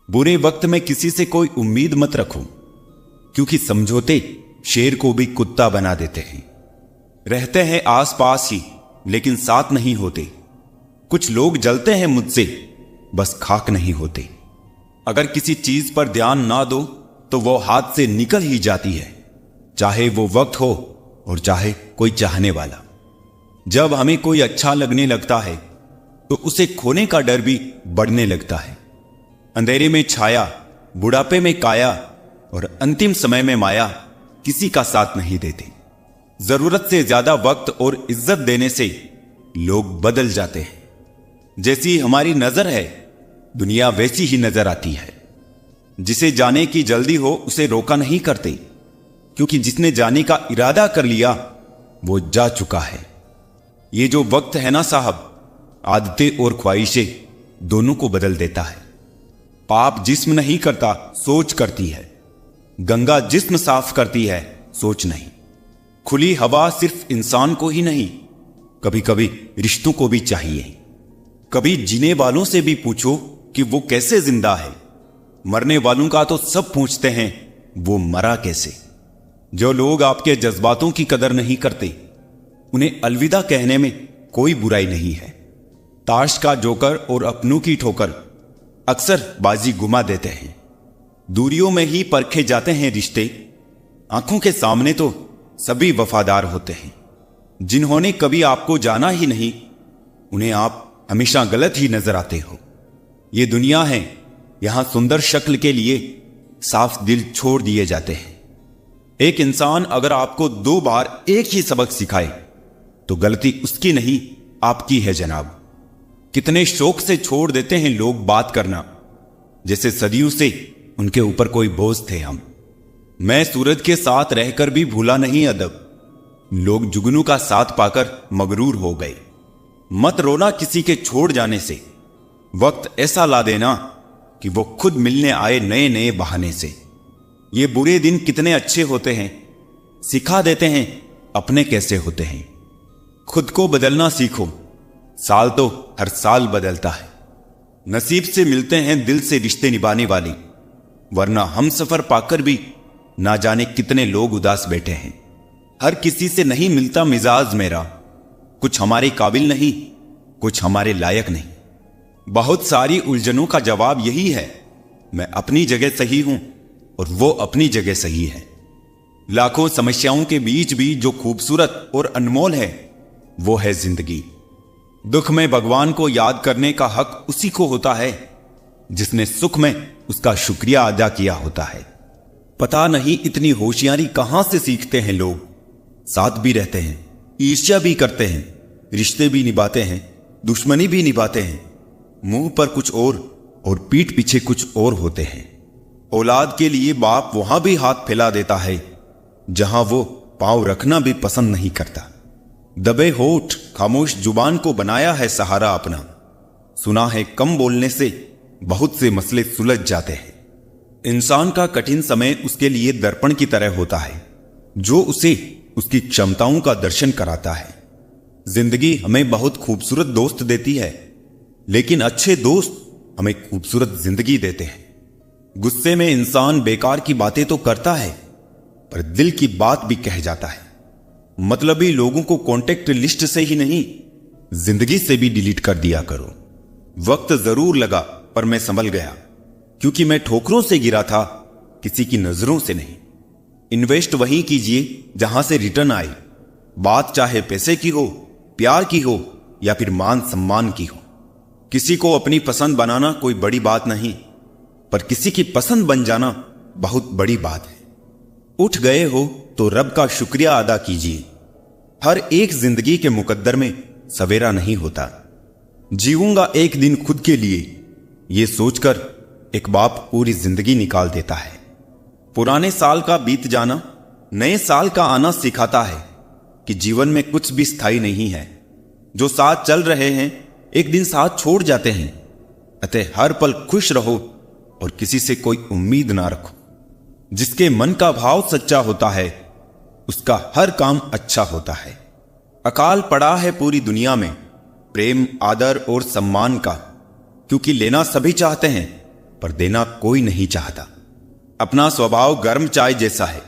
बुरे वक्त में किसी से कोई उम्मीद मत रखो, क्योंकि समझौते शेर को भी कुत्ता बना देते हैं। रहते हैं आस पास ही लेकिन साथ नहीं होते। कुछ लोग जलते हैं मुझसे, बस खाक नहीं होते। अगर किसी चीज पर ध्यान ना दो तो वो हाथ से निकल ही जाती है, चाहे वो वक्त हो और चाहे कोई चाहने वाला। जब हमें कोई अच्छा लगने लगता है तो उसे खोने का डर भी बढ़ने लगता है। अंधेरे में छाया, बुढ़ापे में काया और अंतिम समय में माया किसी का साथ नहीं देते। जरूरत से ज्यादा वक्त और इज्जत देने से लोग बदल जाते हैं। जैसी हमारी नजर है, दुनिया वैसी ही नजर आती है। जिसे जाने की जल्दी हो उसे रोका नहीं करते, क्योंकि जिसने जाने का इरादा कर लिया वो जा चुका है। ये जो वक्त है ना साहब, आदतें और ख्वाहिशें दोनों को बदल देता है। पाप जिस्म नहीं करता, सोच करती है। गंगा जिस्म साफ करती है, सोच नहीं। खुली हवा सिर्फ इंसान को ही नहीं, कभी कभी रिश्तों को भी चाहिए। कभी जीने वालों से भी पूछो कि वो कैसे जिंदा है। मरने वालों का तो सब पूछते हैं, वो मरा कैसे। जो लोग आपके जज्बातों की कदर नहीं करते, उन्हें अलविदा कहने में कोई बुराई नहीं है। ताश का जोकर और अपनों की ठोकर अक्सर बाजी गुमा देते हैं। दूरियों में ही परखे जाते हैं रिश्ते, आंखों के सामने तो सभी वफादार होते हैं। जिन्होंने कभी आपको जाना ही नहीं, उन्हें आप हमेशा गलत ही नजर आते हो। ये दुनिया है, यहां सुंदर शक्ल के लिए साफ दिल छोड़ दिए जाते हैं। एक इंसान अगर आपको 2 बार एक ही सबक सिखाए तो गलती उसकी नहीं, आपकी है जनाब। कितने शौक से छोड़ देते हैं लोग बात करना, जैसे सदियों से उनके ऊपर कोई बोझ थे हम। मैं सूरज के साथ रहकर भी भूला नहीं अदब, लोग जुगनू का साथ पाकर मगरूर हो गए। मत रोना किसी के छोड़ जाने से, वक्त ऐसा ला देना कि वो खुद मिलने आए नए नए बहाने से। ये बुरे दिन कितने अच्छे होते हैं, सिखा देते हैं अपने कैसे होते हैं। खुद को बदलना सीखो, साल तो हर साल बदलता है। नसीब से मिलते हैं दिल से रिश्ते निभाने वाली, वरना हम सफर पाकर भी ना जाने कितने लोग उदास बैठे हैं। हर किसी से नहीं मिलता मिजाज मेरा, कुछ हमारे काबिल नहीं, कुछ हमारे लायक नहीं। बहुत सारी उलझनों का जवाब यही है, मैं अपनी जगह सही हूं और वो अपनी जगह सही है। लाखों समस्याओं के बीच भी जो खूबसूरत और अनमोल है वो है जिंदगी। दुख में भगवान को याद करने का हक उसी को होता है जिसने सुख में उसका शुक्रिया अदा किया होता है। पता नहीं इतनी होशियारी कहां से सीखते हैं लोग। साथ भी रहते हैं, ईर्ष्या भी करते हैं, रिश्ते भी निभाते हैं, दुश्मनी भी निभाते हैं। मुंह पर कुछ और पीठ पीछे कुछ और होते हैं। औलाद के लिए बाप वहां भी हाथ फैला देता है जहां वो पांव रखना भी पसंद नहीं करता। दबे होठ खामोश जुबान को बनाया है सहारा अपना। सुना है कम बोलने से बहुत से मसले सुलझ जाते हैं। इंसान का कठिन समय उसके लिए दर्पण की तरह होता है, जो उसे उसकी क्षमताओं का दर्शन कराता है। जिंदगी हमें बहुत खूबसूरत दोस्त देती है, लेकिन अच्छे दोस्त हमें खूबसूरत जिंदगी देते हैं। गुस्से में इंसान बेकार की बातें तो करता है, पर दिल की बात भी कह जाता है। मतलबी लोगों को कॉन्टेक्ट लिस्ट से ही नहीं, जिंदगी से भी डिलीट कर दिया करो। वक्त जरूर लगा पर मैं संभल गया, क्योंकि मैं ठोकरों से गिरा था, किसी की नजरों से नहीं। इन्वेस्ट वहीं कीजिए जहां से रिटर्न आए। बात चाहे पैसे की हो, प्यार की हो या फिर मान सम्मान की हो। किसी को अपनी पसंद बनाना कोई बड़ी बात नहीं, पर किसी की पसंद बन जाना बहुत बड़ी बात है। उठ गए हो तो रब का शुक्रिया अदा कीजिए। हर एक जिंदगी के मुकद्दर में सवेरा नहीं होता। जीऊंगा एक दिन खुद के लिए, ये सोचकर एक बाप पूरी जिंदगी निकाल देता है। पुराने साल का बीत जाना नए साल का आना सिखाता है कि जीवन में कुछ भी स्थायी नहीं है। जो साथ चल रहे हैं एक दिन साथ छोड़ जाते हैं। अतः हर पल खुश रहो और किसी से कोई उम्मीद ना रखो। जिसके मन का भाव सच्चा होता है उसका हर काम अच्छा होता है। अकाल पड़ा है पूरी दुनिया में प्रेम, आदर और सम्मान का, क्योंकि लेना सभी चाहते हैं पर देना कोई नहीं चाहता। अपना स्वभाव गर्म चाय जैसा है,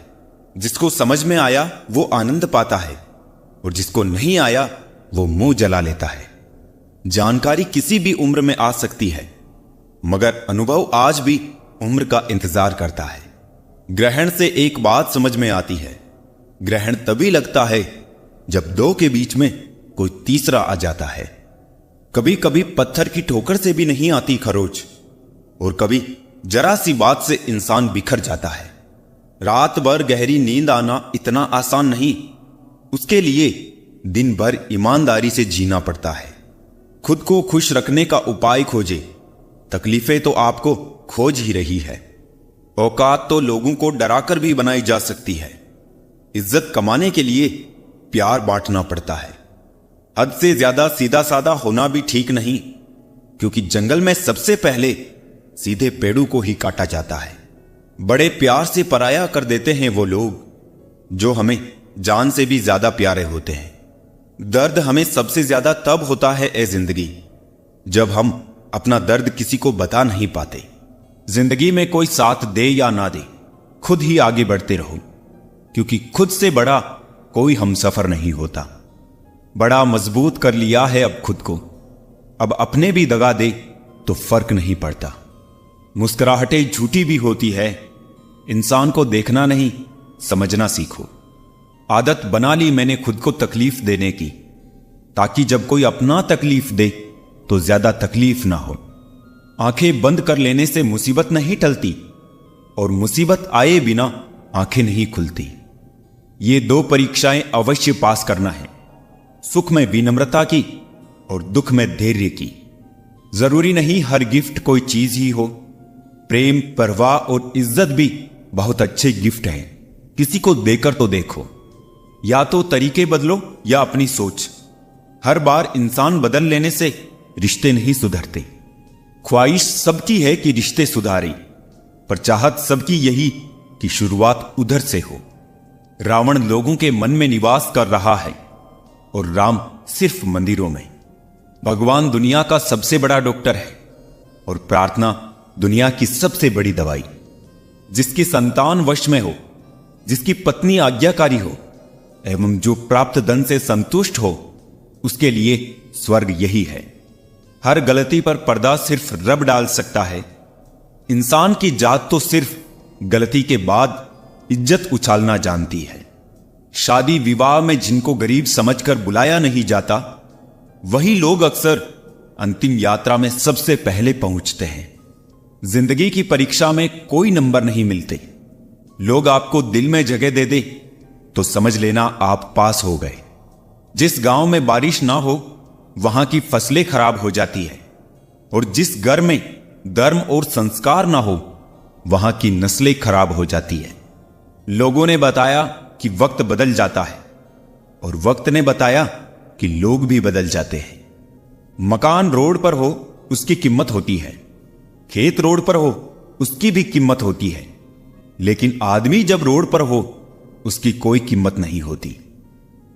जिसको समझ में आया वो आनंद पाता है और जिसको नहीं आया वो मुंह जला लेता है। जानकारी किसी भी उम्र में आ सकती है, मगर अनुभव आज भी उम्र का इंतजार करता है। ग्रहण से एक बात समझ में आती है, ग्रहण तभी लगता है जब दो के बीच में कोई तीसरा आ जाता है। कभी कभी पत्थर की ठोकर से भी नहीं आती खरोच, और कभी जरा सी बात से इंसान बिखर जाता है। रात भर गहरी नींद आना इतना आसान नहीं, उसके लिए दिन भर ईमानदारी से जीना पड़ता है। खुद को खुश रखने का उपाय खोजे, तकलीफें तो आपको खोज ही रही है। औकात तो लोगों को डराकर भी बनाई जा सकती है। इज्जत कमाने के लिए प्यार बांटना पड़ता है। हद से ज्यादा सीधा साधा होना भी ठीक नहीं, क्योंकि जंगल में सबसे पहले सीधे पेड़ों को ही काटा जाता है। बड़े प्यार से पराया कर देते हैं वो लोग जो हमें जान से भी ज्यादा प्यारे होते हैं। दर्द हमें सबसे ज्यादा तब होता है ए जिंदगी, जब हम अपना दर्द किसी को बता नहीं पाते। जिंदगी में कोई साथ दे या ना दे, खुद ही आगे बढ़ते रहो, क्योंकि खुद से बड़ा कोई हमसफर नहीं होता। बड़ा मजबूत कर लिया है अब खुद को, अब अपने भी दगा दे तो फर्क नहीं पड़ता। मुस्कुराहटें झूठी भी होती है, इंसान को देखना नहीं समझना सीखो। आदत बना ली मैंने खुद को तकलीफ देने की, ताकि जब कोई अपना तकलीफ दे तो ज्यादा तकलीफ ना हो। आंखें बंद कर लेने से मुसीबत नहीं टलती, और मुसीबत आए बिना आंखें नहीं खुलती। ये दो परीक्षाएं अवश्य पास करना है, सुख में विनम्रता की और दुख में धैर्य की। जरूरी नहीं हर गिफ्ट कोई चीज ही हो, प्रेम, परवाह और इज्जत भी बहुत अच्छे गिफ्ट हैं। किसी को देकर तो देखो। या तो तरीके बदलो या अपनी सोच। हर बार इंसान बदल लेने से रिश्ते नहीं सुधरते। ख्वाहिश सबकी है कि रिश्ते सुधारे, पर चाहत सबकी यही कि शुरुआत उधर से हो। रावण लोगों के मन में निवास कर रहा है और राम सिर्फ मंदिरों में। भगवान दुनिया का सबसे बड़ा डॉक्टर है और प्रार्थना दुनिया की सबसे बड़ी दवाई। जिसकी संतान वश में हो, जिसकी पत्नी आज्ञाकारी हो एवं जो प्राप्त धन से संतुष्ट हो, उसके लिए स्वर्ग यही है। हर गलती पर पर्दा सिर्फ रब डाल सकता है। इंसान की जात तो सिर्फ गलती के बाद इज्जत उछालना जानती है। शादी विवाह में जिनको गरीब समझकर बुलाया नहीं जाता, वही लोग अक्सर अंतिम यात्रा में सबसे पहले पहुंचते हैं। जिंदगी की परीक्षा में कोई नंबर नहीं मिलते। लोग आपको दिल में जगह दे दे तो समझ लेना आप पास हो गए। जिस गांव में बारिश ना हो, वहां की फसलें खराब हो जाती है, और जिस घर में धर्म और संस्कार ना हो, वहां की नस्लें खराब हो जाती है। लोगों ने बताया कि वक्त बदल जाता है, और वक्त ने बताया कि लोग भी बदल जाते हैं। मकान रोड पर हो उसकी कीमत होती है, खेत रोड पर हो उसकी भी कीमत होती है, लेकिन आदमी जब रोड पर हो उसकी कोई कीमत नहीं होती।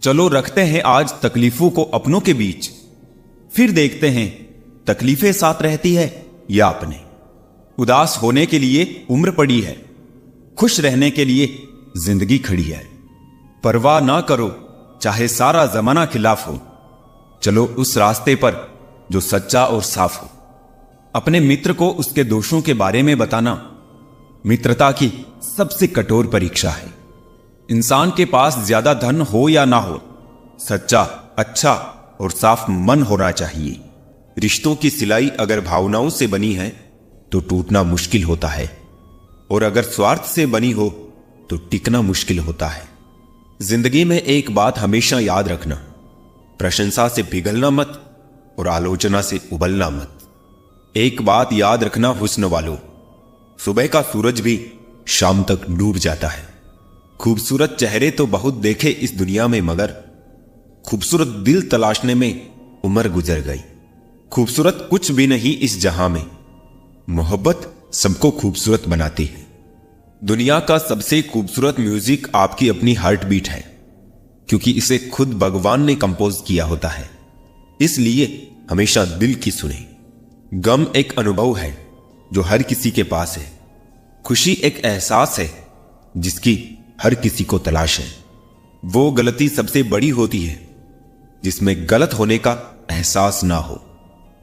चलो रखते हैं आज तकलीफों को अपनों के बीच, फिर देखते हैं तकलीफें साथ रहती है या अपने। उदास होने के लिए उम्र पड़ी है, खुश रहने के लिए जिंदगी खड़ी है। परवाह ना करो चाहे सारा जमाना खिलाफ हो, चलो उस रास्ते पर जो सच्चा और साफ हो। अपने मित्र को उसके दोषों के बारे में बताना मित्रता की सबसे कठोर परीक्षा है। इंसान के पास ज्यादा धन हो या ना हो, सच्चा, अच्छा और साफ मन होना चाहिए। रिश्तों की सिलाई अगर भावनाओं से बनी है तो टूटना मुश्किल होता है, और अगर स्वार्थ से बनी हो तो टिकना मुश्किल होता है। जिंदगी में एक बात हमेशा याद रखना, प्रशंसा से पिघलना मत और आलोचना से उबलना मत। एक बात याद रखना हुस्न वालों, सुबह का सूरज भी शाम तक डूब जाता है। खूबसूरत चेहरे तो बहुत देखे इस दुनिया में, मगर खूबसूरत दिल तलाशने में उम्र गुजर गई। खूबसूरत कुछ भी नहीं इस जहां में, मोहब्बत सबको खूबसूरत बनाती है। दुनिया का सबसे खूबसूरत म्यूजिक आपकी अपनी हार्ट बीट है, क्योंकि इसे खुद भगवान ने कंपोज किया होता है। इसलिए हमेशा दिल की सुने। गम एक अनुभव है, जो हर किसी के पास है। खुशी एक एहसास है जिसकी हर किसी को तलाश है। वो गलती सबसे बड़ी होती है जिसमें गलत होने का एहसास ना हो।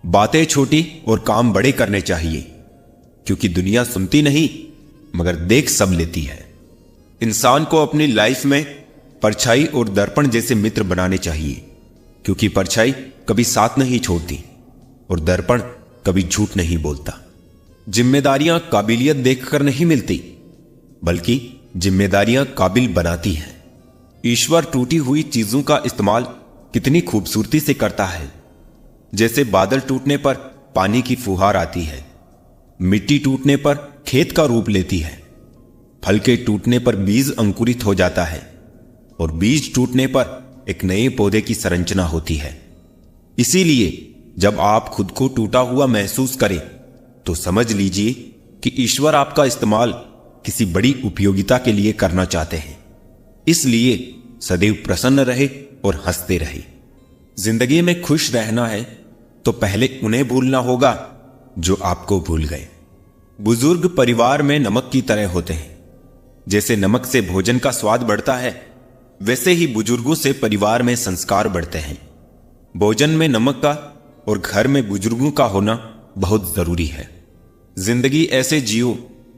बातें छोटी और काम बड़े करने चाहिए, क्योंकि दुनिया सुनती नहीं मगर देख सब लेती है। इंसान को अपनी लाइफ में परछाई और दर्पण जैसे मित्र बनाने चाहिए, क्योंकि परछाई कभी साथ नहीं छोड़ती और दर्पण कभी झूठ नहीं बोलता। जिम्मेदारियां काबिलियत देखकर नहीं मिलती, बल्कि जिम्मेदारियां काबिल बनाती हैं। ईश्वर टूटी हुई चीजों का इस्तेमाल कितनी खूबसूरती से करता है। जैसे बादल टूटने पर पानी की फुहार आती है, मिट्टी टूटने पर खेत का रूप लेती है, फल के टूटने पर बीज अंकुरित हो जाता है और बीज टूटने पर एक नए पौधे की संरचना होती है। इसीलिए जब आप खुद को टूटा हुआ महसूस करें तो समझ लीजिए कि ईश्वर आपका इस्तेमाल किसी बड़ी उपयोगिता के लिए करना चाहते हैं। इसलिए सदैव प्रसन्न रहे और हंसते रहे। जिंदगी में खुश रहना है तो पहले उन्हें भूलना होगा जो आपको भूल गए। बुजुर्ग परिवार में नमक की तरह होते हैं। जैसे नमक से भोजन का स्वाद बढ़ता है, वैसे ही बुजुर्गों से परिवार में संस्कार बढ़ते हैं। भोजन में नमक का और घर में बुजुर्गों का होना बहुत जरूरी है। जिंदगी ऐसे जियो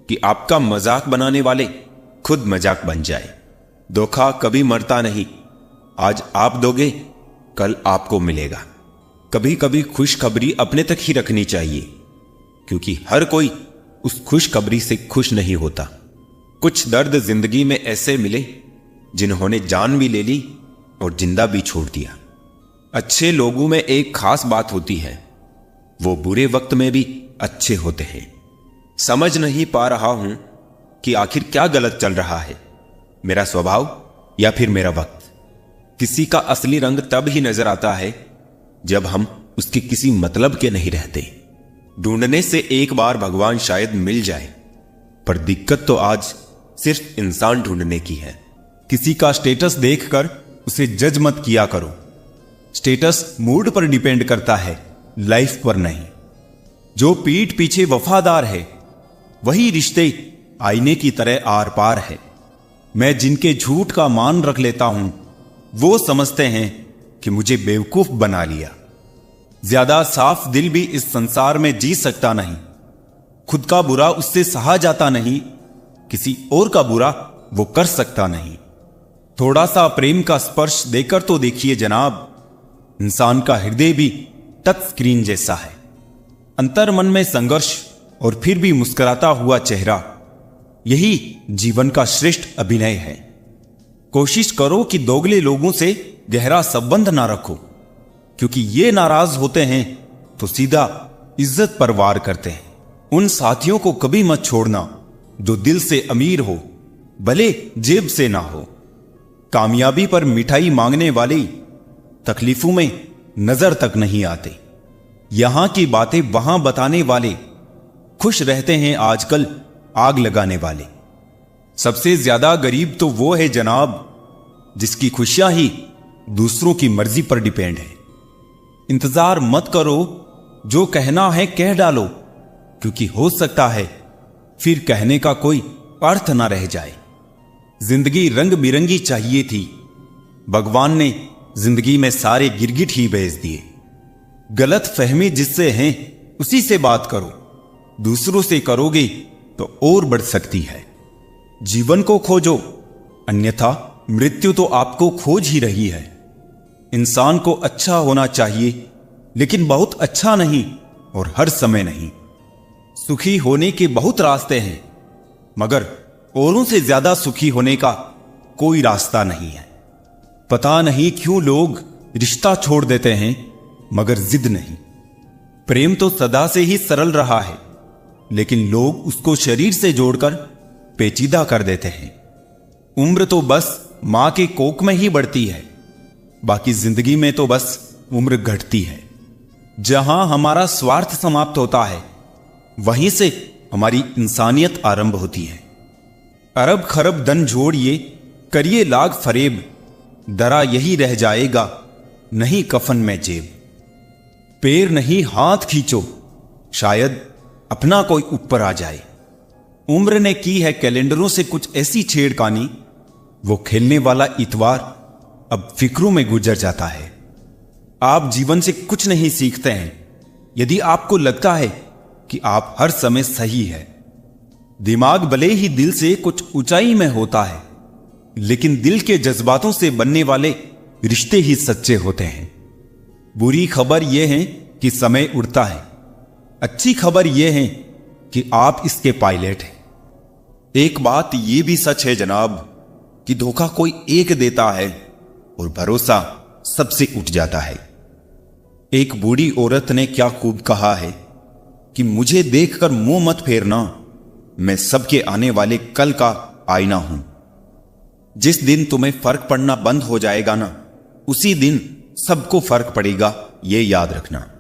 कि आपका मजाक बनाने वाले खुद मजाक बन जाए। धोखा कभी मरता नहीं, आज आप दोगे कल आपको मिलेगा। कभी कभी खुशखबरी अपने तक ही रखनी चाहिए, क्योंकि हर कोई उस खुशखबरी से खुश नहीं होता। कुछ दर्द जिंदगी में ऐसे मिले जिन्होंने जान भी ले ली और जिंदा भी छोड़ दिया। अच्छे लोगों में एक खास बात होती है, वो बुरे वक्त में भी अच्छे होते हैं। समझ नहीं पा रहा हूं कि आखिर क्या गलत चल रहा है, मेरा स्वभाव या फिर मेरा वक्त। किसी का असली रंग तब ही नजर आता है जब हम उसके किसी मतलब के नहीं रहते। ढूंढने से एक बार भगवान शायद मिल जाए, पर दिक्कत तो आज सिर्फ इंसान ढूंढने की है। किसी का स्टेटस देखकर उसे जज मत किया करो। स्टेटस मूड पर डिपेंड करता है, लाइफ पर नहीं। जो पीठ पीछे वफादार है वही रिश्ते आईने की तरह आर पार है। मैं जिनके झूठ का मान रख लेता हूं वो समझते हैं कि मुझे बेवकूफ बना लिया। ज्यादा साफ दिल भी इस संसार में जी सकता नहीं। खुद का बुरा उससे सहा जाता नहीं, किसी और का बुरा वो कर सकता नहीं। थोड़ा सा प्रेम का स्पर्श देकर तो देखिए जनाब, इंसान का हृदय भी टच स्क्रीन जैसा है। अंतर मन में संघर्ष और फिर भी मुस्कुराता हुआ चेहरा, यही जीवन का श्रेष्ठ अभिनय है। कोशिश करो कि दोगले लोगों से गहरा संबंध ना रखो, क्योंकि ये नाराज होते हैं तो सीधा इज्जत पर वार करते हैं। उन साथियों को कभी मत छोड़ना जो दिल से अमीर हो, भले जेब से ना हो। कामयाबी पर मिठाई मांगने वाले तकलीफों में नजर तक नहीं आते। यहां की बातें वहां बताने वाले खुश रहते हैं आजकल आग लगाने वाले। सबसे ज्यादा गरीब तो वो है जनाब जिसकी खुशियां ही दूसरों की मर्जी पर डिपेंड है। इंतजार मत करो, जो कहना है कह डालो, क्योंकि हो सकता है फिर कहने का कोई अर्थ ना रह जाए। जिंदगी रंग बिरंगी चाहिए थी, भगवान ने जिंदगी में सारे गिरगिट ही भेज दिए। गलत फहमी जिससे हैं उसी से बात करो, दूसरों से करोगे तो और बढ़ सकती है। जीवन को खोजो, अन्यथा मृत्यु तो आपको खोज ही रही है। इंसान को अच्छा होना चाहिए, लेकिन बहुत अच्छा नहीं और हर समय नहीं। सुखी होने के बहुत रास्ते हैं, मगर औरों से ज्यादा सुखी होने का कोई रास्ता नहीं है। पता नहीं क्यों लोग रिश्ता छोड़ देते हैं, मगर जिद नहीं। प्रेम तो सदा से ही सरल रहा है, लेकिन लोग उसको शरीर से जोड़कर पेचीदा कर देते हैं। उम्र तो बस मां के कोख में ही बढ़ती है, बाकी जिंदगी में तो बस उम्र घटती है। जहां हमारा स्वार्थ समाप्त होता है, वहीं से हमारी इंसानियत आरंभ होती है। अरब खरब धन जोड़िए, करिए लाग फरेब, दरा यही रह जाएगा नहीं कफन में जेब। पैर नहीं हाथ खींचो, शायद अपना कोई ऊपर आ जाए। उम्र ने की है कैलेंडरों से कुछ ऐसी छेड़खानी, वो खेलने वाला इतवार अब फिक्रों में गुजर जाता है। आप जीवन से कुछ नहीं सीखते हैं यदि आपको लगता है कि आप हर समय सही है। दिमाग भले ही दिल से कुछ ऊंचाई में होता है, लेकिन दिल के जज्बातों से बनने वाले रिश्ते ही सच्चे होते हैं। बुरी खबर यह है कि समय उड़ता है, अच्छी खबर यह है कि आप इसके पायलट हैं। एक बात यह भी सच है जनाब कि धोखा कोई एक देता है और भरोसा सबसे उठ जाता है। एक बूढ़ी औरत ने क्या खूब कहा है कि मुझे देखकर मुंह मत फेरना, मैं सबके आने वाले कल का आईना हूं। जिस दिन तुम्हें फर्क पड़ना बंद हो जाएगा ना, उसी दिन सबको फर्क पड़ेगा, ये याद रखना।